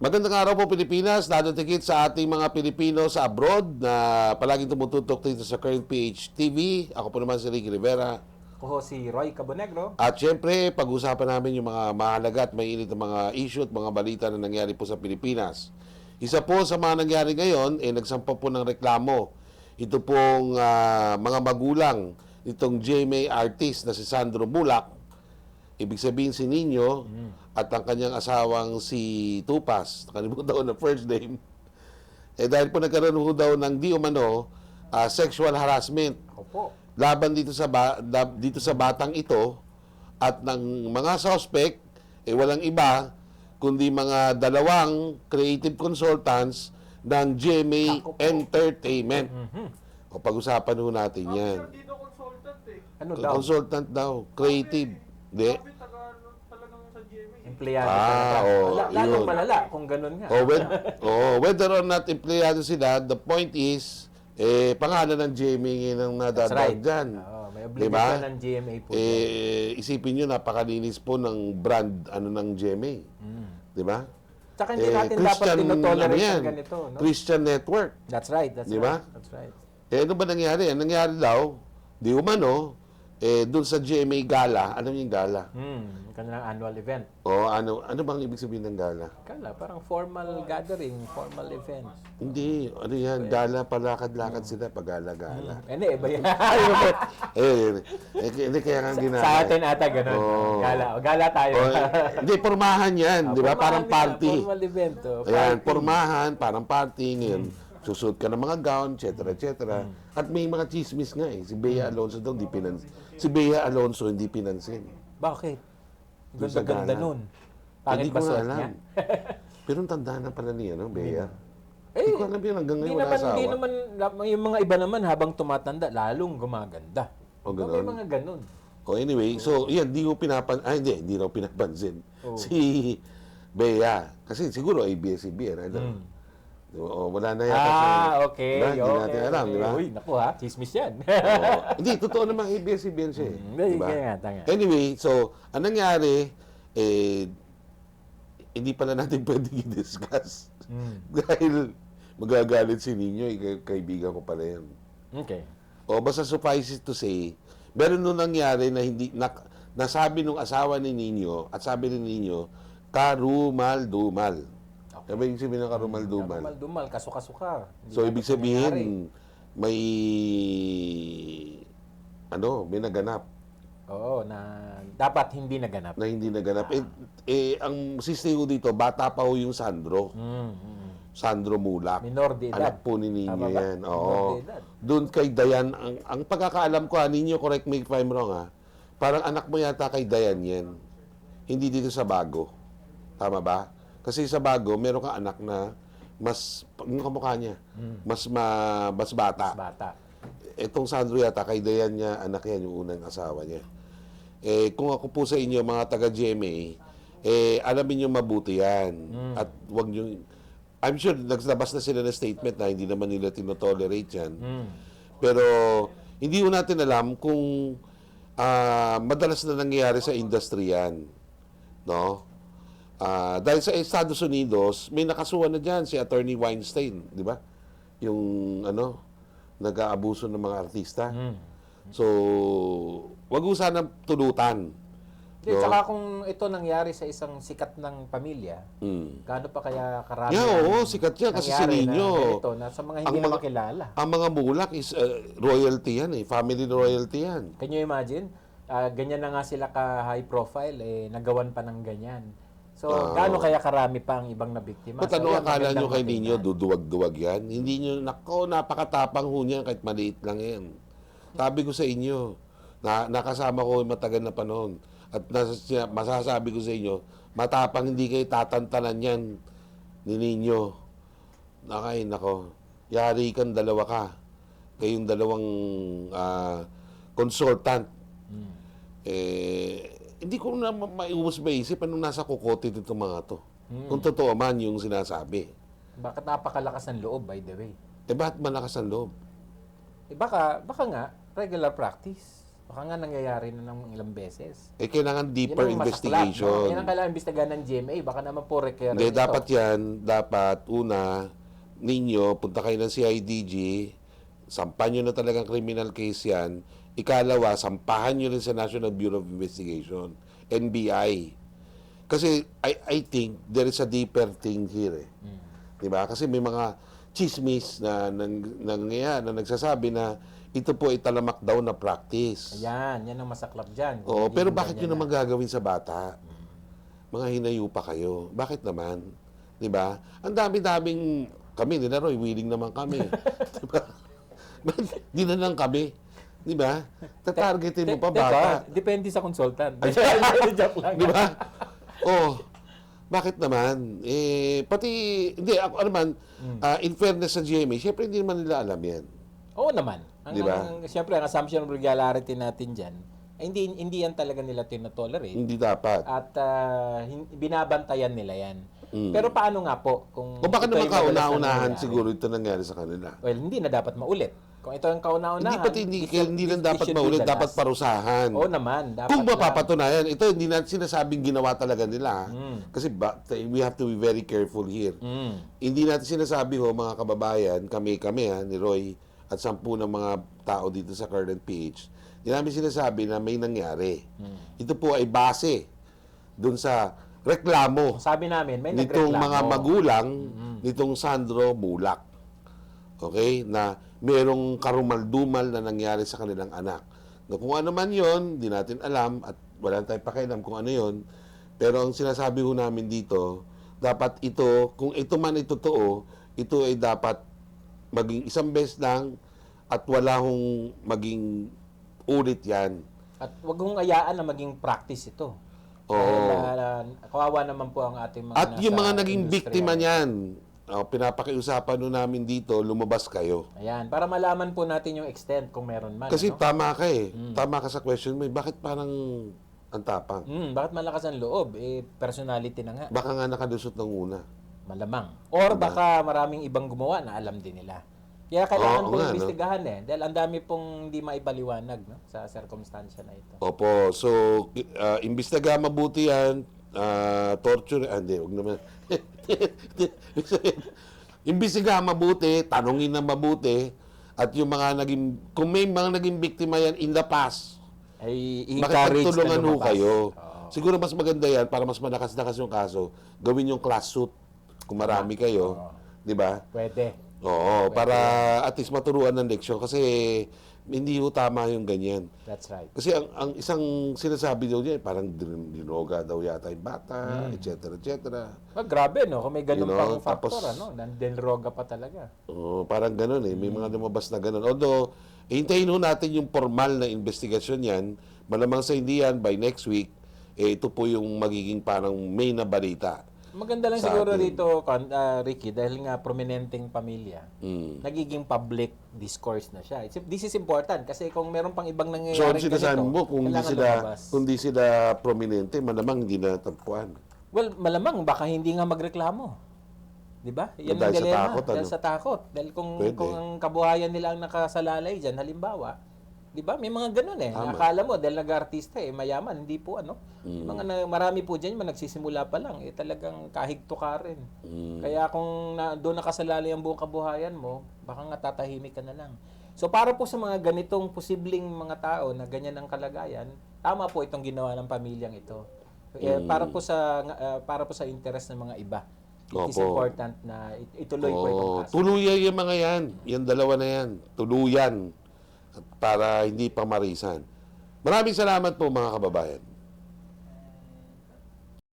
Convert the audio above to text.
Magandang araw po Pilipinas, lalo tigit sa ating mga Pilipino sa abroad na palaging tumututok dito sa Current PH TV. Ako po naman si Ricky Rivera. Ako si Roy Cabonegro. At syempre, pag-usapan namin yung mga mahalaga at mainit na mga issue at mga balita na nangyari po sa Pilipinas. Isa po sa mga nangyari ngayon, nagsampa po ng reklamo. Ito pong mga magulang itong GMA artist na si Sandro Bulak, ibig sabihin si Nino, at ang kanyang asawang si Tupas, nakalimutan ko na first name, dahil po nagkaroon ho daw ng di umano sexual harassment Ako po. laban dito sa dito sa batang ito at ng mga suspect walang iba kundi mga dalawang creative consultants ng GMA Ako po. Entertainment. O pag-usapan ho natin yan. Dito consultant eh. Ano daw? Consultant daw, creative. Di? Sabi talagang sa GMA. Empleyado Ah, talaga. oo, Lalong yun. malala kung ganun nga. Whether or not empleyado sila, the point is, pangalan ng GMA ngayon ang That's nadadaan right. dyan. Oo, may Diba? obligasyon ng GMA po. Isipin nyo, napakalinis po ng brand ng GMA. Di ba? Tsaka hindi natin dapat tinotolerate ang ganito. No? Christian Network. That's right. That's Di ba? right. That's right. Ano ba nangyari? Ang nangyari daw, di umano, dun sa GMA Gala, ano yung gala? Kanilang annual event. O ano bang ibig sabihin ng gala? Kala, parang formal gathering, formal event. Hindi, ano yan, gala, palakad-lakad sila pag gala-gala. Iba yan. Hindi kaya nga ginala. Sa atin ata ganun. Oo. Gala tayo. Hindi, pormahan yan, di ba? Parang party. Formal event. Ayan, pormahan, parang party ngayon. Susuot ka ng mga gown, etc. At may mga chismis nga eh. Si Bea Alonso daw, si Bea Alonso hindi pinansin. Bakit? Doon sa Ganda-ganda gala. nun. Pangit Hindi ba ko suot alam. niya? Pero ang tanda na pala niya, no, Bea? Eh, Hindi ko alam yun, hanggang ngayon wala asawa. Hindi naman, yung mga iba naman habang tumatanda, lalong gumaganda. O, May ganon. mga ganun. Oh, anyway, so yan, hindi raw pinapansin. Si Bea. Kasi siguro ABS-CBN, ano? Wala na yata Okay. Diba? Hindi natin alam, di ba? Uy, naku ha, chismis yan. Hindi, totoo namang ABS-CBN siya eh. Diba? Kaya nga. Anyway, so, ang nangyari, hindi pala natin pwedeng i-discuss. Dahil magagalit si Nino, kaibigan ko pala yan. Okay. O basta suffice it to say, meron nung nangyari na hindi nasabi nung asawa ni Nino at sabi ni Nino, karumal-dumal. Ano ibig sabihin ng karumal-dumal? Dumal, kasuka-suka. Hindi So dapat ibig nangyayari. sabihin may naganap Oo, na dapat hindi naganap. na hindi naganap. Ang siste ko dito, bata pa ho yung Sandro. Sandro Mulak. Minor de edad. Anak po ni Nino Tama ba? yan. Minor Oo. de edad. Doon kay Dayan, ang pagkakaalam ko, Nino, correct me if I'm wrong, parang anak mo yata kay Dayan yan. Hindi dito sa Bago. Tama ba? Kasi sa Bago, meron kang anak na mas, yung kamukha niya, mas bata. Bata. Itong Sandro yata, kay Dayan niya, anak yan, yung unang asawa niya. Kung ako po sa inyo, mga taga-GMA, alamin niyo mabuti yan. At wag niyo, I'm sure, naglabas na sila ng statement na hindi naman nila tinotolerate yan. Pero, hindi ko natin alam kung madalas na nangyayari sa industry yan. No? Dahil sa Estados Unidos, may nakasuhan na dyan si Attorney Weinstein, di ba? Yung, nag-aabuso ng mga artista. So, wag ko sanang tulutan. Hindi, tsaka kung ito nangyari sa isang sikat ng pamilya, gaano pa kaya karami Yeah, ang oo, sikat yan kasi si nangyari Nino. na ganito, na sa mga hindi Ang naman mga- kilala. Ang mga Mulak is royalty yan eh. Family royalty yan. Can you imagine? Ganyan na nga sila ka-high profile, nagawan pa ng ganyan. So, gaano kaya karami pa ang ibang nabiktima? Ba't ano yan, akala nyo magandang kay Nino, matingnan. duduwag-duwag yan? Hindi nyo, napakatapang ho niyan kahit maliit lang yan. Sabi ko sa inyo, nakasama ko matagal na panahon. At masasabi ko sa inyo, matapang hindi kayo tatantanan yan ni Nino. Nako, yari kang dalawa ka. Kayong dalawang consultant. Hindi ko na maiubos maisip anong nasa kukote dito mga to. Kung totoo man yung sinasabi. Bakit napakalakas ng loob, by the way? Bakit malakas ang loob? Baka nga, regular practice. Baka nga nangyayari na ng ilang beses. Kailangan deeper Yan ang masaklap, no? investigation. Yan ang kailangan imbestigahan ng GMA. Baka naman po recurrent Hindi, ito. dapat una, ninyo, punta kayo ng CIDG, sampan nyo na talagang criminal case yan. Ikalawa, sampahan nyo rin sa National Bureau of Investigation, NBI. Kasi I think there is a deeper thing here. Diba? Kasi may mga chismis na nangyayari, na nagsasabi na ito po ay talamak daw na practice. Ayan, yan ang masaklap dyan. Oo, Hindi pero yung bakit ganyan nyo naman gagawin sa bata? Mga hinayu pa kayo. Bakit naman? Di ba? Ang dami-daming kami, di na Roy, willing naman kami. Di ba? Di na lang kami. Di ba? Tatargetin mo pa Teka, bata. depende sa consultant. Joke lang. Di ba? Oh, bakit naman? Pati, hindi, ako naman, in fairness sa GMA, syempre hindi naman nila alam yan. Oo naman. Di ba? Siyempre, ang assumption of regularity natin dyan, ay hindi yan talaga nila tinotolerate. Hindi dapat. At binabantayan nila yan. Pero paano nga po? Kung O baka ito naman yung madalas na kauna-unahan nangyayari? siguro ito nangyari sa kanila. Well, hindi na dapat maulit. Kung ito ang kauna-unahan, Hindi lang it dapat should be maulit, the dapat last. parusahan. Oo naman. Dapat Kung lang. mapapatunayan, ito hindi natin sinasabing ginawa talaga nila. Kasi we have to be very careful here. Hindi natin sinasabi mga kababayan, kami ni Roy, at 10 ng mga tao dito sa Current PH, hindi namin sinasabi na may nangyari. Ito po ay base dun sa reklamo Sabi namin, may nitong nagreklamo. mga magulang nitong Sandro Bulak. Okay? Na merong karumaldumal na nangyari sa kanilang anak. Na kung ano man yon, di natin alam at wala tayong pakialam kung ano yon. Pero ang sinasabi ho namin dito, dapat ito, kung ito man ay totoo, ito ay dapat maging isang beses lang at wala hong maging ulit yan. At wag hong ayaan na maging practice ito. Oo. Dahil, kawawa naman po ang ating mga At yung nasa mga naging industriya. biktima niyan, pinapakiusapan nun namin dito, lumabas kayo. Ayan, para malaman po natin yung extent kung meron man. Kasi ano? tama ka eh. Tama ka sa question mo. Bakit parang ang tapang? Bakit malakas ang loob? Personality na nga. Baka nga nakalusot ng una. Malamang. Or baka maraming ibang gumawa na alam din nila. Kaya kailangan Oo pong nga, no? imbestigahan Dahil ang dami pong hindi maipaliwanag sa circumstansya na ito. Opo. So, imbestiga mabuti yan. Torture. Hindi, huwag naman. Imbestiga mabuti. Tanungin na mabuti. At yung mga naging, kung may mga naging biktima yan in the past, Ay i-encourage makipagtulungan na ho lumabas. kayo. Oo. Siguro mas maganda yan para mas malakas-lakas yung kaso. Gawin yung class suit kung marami kayo. Di ba? Pwede. Oo, para at least maturuan ng leksyon kasi hindi ho tama yung ganyan. That's right. Kasi ang isang sinasabi daw niya, parang dinoga daw yata yung bata, etc. etc. Grabe, no? Kung may ganun You pang know, factor, tapos- Nandenroga pa talaga. Oo, parang ganun eh. May mga lumabas na ganun. Although, hintayin ho natin yung formal na investigasyon yan. Malamang sa hindi yan, by next week, ito po yung magiging parang main na balita. Maganda lang Sa siguro atin. dito, Ricky, dahil nga prominenteng pamilya, nagiging public discourse na siya. This is important kasi kung meron pang ibang So, nangyayari ang sinasabi ganito, mo, kung kailangan lumabas. hindi sila prominente, malamang hindi na tagpuan. Well, malamang baka hindi nga magreklamo. 'Di ba? Yan ang Dahil sa dilemma. takot, Dahil ano? sa takot. Dahil kung Pwede. ang kabuhayan nila ang nakasalalay diyan, halimbawa, 'di ba? May mga ganun Tama. Akala mo dahil nag-artista mayaman, hindi po marami po diyan nagsisimula pa lang talagang kahigto ka rin. Kaya kung doon nakasalalay ang buong kabuhayan mo, baka nga tatahimik ka na lang. So para po sa mga ganitong posibleng mga tao na ganyan ang kalagayan, tama po itong ginawa ng pamilyang ito. Para po sa interest ng mga iba. It is Opo. important na ituloy po itong kaso. Tuluyan yung mga yan. Yung dalawa na yan. Tuluyan. At para hindi pamarisan. Maraming salamat po mga kababayan.